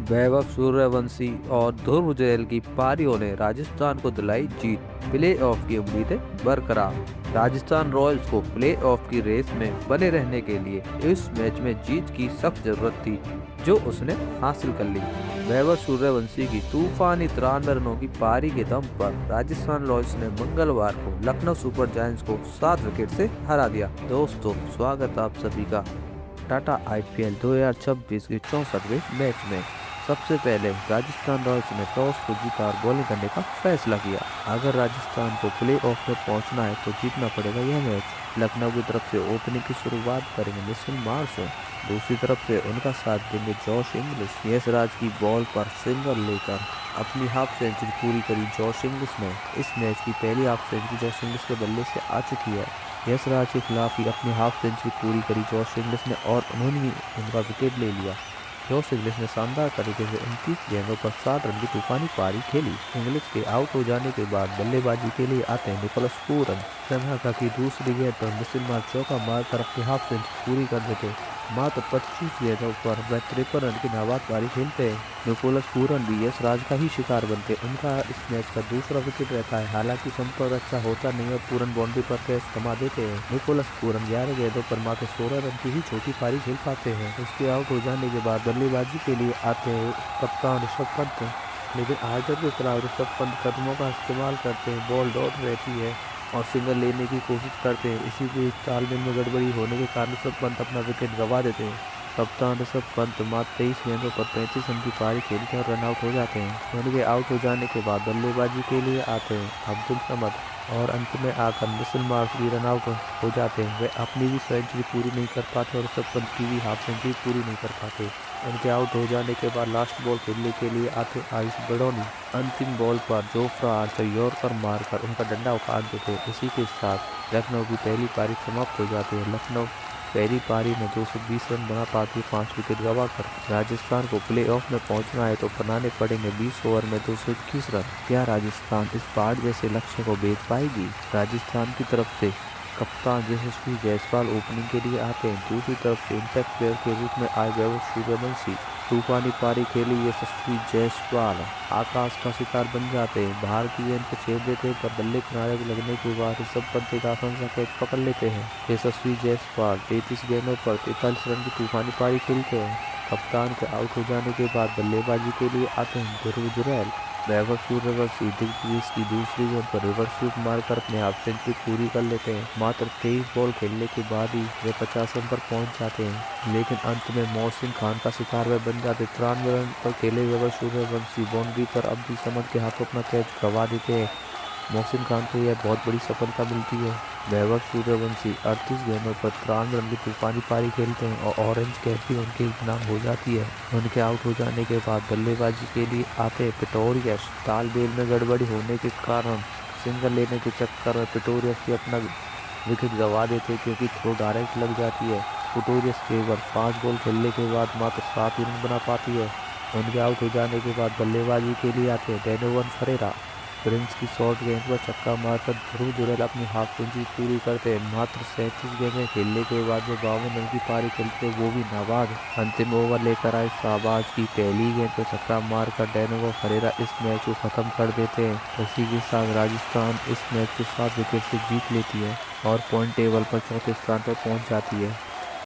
वैभव सूर्यवंशी और ध्रुव जुरैल की पारियों ने राजस्थान को दिलाई जीत। प्लेऑफ की उम्मीदें बरकरार। राजस्थान रॉयल्स को प्लेऑफ की रेस में बने रहने के लिए इस मैच में जीत की सख्त जरूरत थी, जो उसने हासिल कर ली। वैभव सूर्यवंशी की तूफानी 93 रनों की पारी के दम पर राजस्थान रॉयल्स ने मंगलवार को लखनऊ सुपर जायंट्स को 7 विकेट से हरा दिया। दोस्तों, स्वागत आप सभी का टाटा IPL 2026 के 64वें मैच में। सबसे पहले राजस्थान रॉयल्स ने टॉस को जीता और बॉलिंग करने का फैसला किया। अगर राजस्थान को प्लेऑफ में पहुंचना है तो जीतना पड़ेगा यह मैच। लखनऊ की तरफ से ओपनिंग की शुरुआत करेंगे मिचेल मार्श। दूसरी तरफ से उनका साथ देंगे जॉश इंग्लिश। यशराज की बॉल पर सिंगल लेकर अपनी हाफ सेंचुरी पूरी करी जॉश इंग्लिश ने। इस मैच की पहली हाफ सेंचुरी जॉश इंग्लिश के बल्ले से आ चुकी है। यशराज के खिलाफ ही अपनी हाफ सेंचुरी पूरी करी जॉश इंग्लिश ने और उन्होंने ही उनका विकेट ले लिया। जॉश इंग्लिश ने शानदार तरीके से 29 गेंदों पर 60 रन की तूफानी पारी खेली। इंग्लिश के आउट हो जाने के बाद बल्लेबाजी के लिए आते हैं निकोलस पूरन। श्रीलंका की दूसरी गेंद पर मिचेल मार्श चौका मारकर अपनी हाफ सेंचुरी पूरी कर देते। मात्र 25 गेंदों पर वह 53 रन की नाबाद पारी खेलते हैं। निकोलस पूरन भी यशराज का ही शिकार बनते। उनका इस मैच का दूसरा विकेट रहता है। हालांकि संपर्क अच्छा होता नहीं और पूरन बाउंड्री पर कैच कमा देते हैं। निकोलस पूरन 11 गेंदों पर मात्र 16 रन की ही छोटी पारी खेल पाते हैं। उसके आउट हो जाने के बाद बल्लेबाजी के लिए आते हैं कप्तान ऋषभ पंत। लेकिन आयोजक के खिलाफ ऋषभ पंत कदमों का इस्तेमाल करते हैं। बॉल डॉट रहती है और सिंगल लेने की कोशिश करते हैं। इसी बीच तालमेल में गड़बड़ी होने के कारण ऋषभ पंत अपना विकेट गंवा देते हैं। कप्तान ऋषभ पंत मात्र 23 गेंदों पर 35 रन की पारी खेलकर रन आउट हो जाते हैं। उनके आउट हो जाने के बाद बल्लेबाजी के लिए आते हैं अब्दुल समद और अंत में आकर मिचेल मार्श भी रन आउट हो जाते हैं। वे अपनी भी सेंचुरी पूरी नहीं कर पाते और ऋषभ पंत की भी हाफ सेंचुरी पूरी नहीं कर पाते। उनके आउट हो जाने के बाद लास्ट बॉल खेलने के लिए आते आयुष बड़ौनी। अंतिम बॉल पर जोफ्रा आर्चर यॉर्कर मारकर उनका डंडा उखाड़ देते। इसी के साथ लखनऊ की पहली पारी समाप्त हो जाती है। लखनऊ पहली पारी में 220 रन बना पाती है 5 विकेट गंवाकर। राजस्थान को प्लेऑफ में पहुंचना है तो बनाने पड़ेंगे 20 ओवर में 221 रन। क्या राजस्थान इस पहाड़ जैसे लक्ष्य को भेद पाएगी? राजस्थान की तरफ से कप्तान यशस्वी जायसवाल ओपनिंग के लिए आते हैं। दूसरी तरफ से इम्पैक्ट प्लेयर के रूप में आए वैभव सूर्यवंशी। तूफानी पारी खेली यशस्वी जायसवाल आकाश का शिकार बन जाते हैं। बाहर की गेंद को छेड़ देते हैं पर बल्ले किनारे लगने के बाद ऋषभ पंत एक आसान सा कैच पकड़ लेते हैं। यशस्वी जायसवाल 33 गेंदों पर 43 रन की तूफानी पारी खेलते हैं। कप्तान के आउट हो जाने के बाद बल्लेबाजी के लिए आते हैं ध्रुव जुरैल। वैभव सूर्यवंशी दिग्विजय की दूसरी गेंद पर रिवर्स स्वीप मारकर अपने हाफ सेंचुरी पूरी कर लेते हैं। मात्र 23 बॉल खेलने के बाद ही वे 50 रन पर पहुंच जाते हैं, लेकिन अंत में मोहसिन खान का शिकार वे बन जाते। 93 रन पर खेले वैभव सूर्यवंशी बाउंड्री पर अब्दुल समद के हाथों अपना कैच गंवा देते हैं। मोहसिन खान को यह बहुत बड़ी सफलता मिलती है। वैभव सूर्यवंशी 38 गेंदों पर 93 रन की तूफानी पारी खेलते हैं और ऑरेंज कैप भी उनके नाम हो जाती है। उनके आउट हो जाने के बाद बल्लेबाजी के लिए आते हैं पिटोरियस। तालमेल में गड़बड़ी होने के कारण सिंगल लेने के चक्कर में पिटोरियस भी अपना विकेट गंवा देते क्योंकि थ्रो डायरेक्ट लग जाती है। पिटोरियस केवल 5 बॉल खेलने के बाद मात्र 7 रन बना पाती है। उनके आउट हो जाने के बाद बल्लेबाजी के लिए आते हैं डोनोवन फरेरा। प्रिंस की शॉर्ट गेंद पर छक्का मारकर ध्रुव जुरैल अपनी हाफ सेंचुरी पूरी करते हैं। मात्र 37 गेंदें खेलने के बाद वो 52 रन की पारी खेलते, वो भी नाबाद। अंतिम ओवर लेकर आए शाहबाज की पहली गेंद पर छक्का मारकर डोनोवन फरेरा इस मैच को खत्म कर देते हैं। इसी के साथ राजस्थान इस मैच को 7 विकेट से जीत लेती है और पॉइंट टेबल पर चौथे स्थान पर पहुंच जाती है।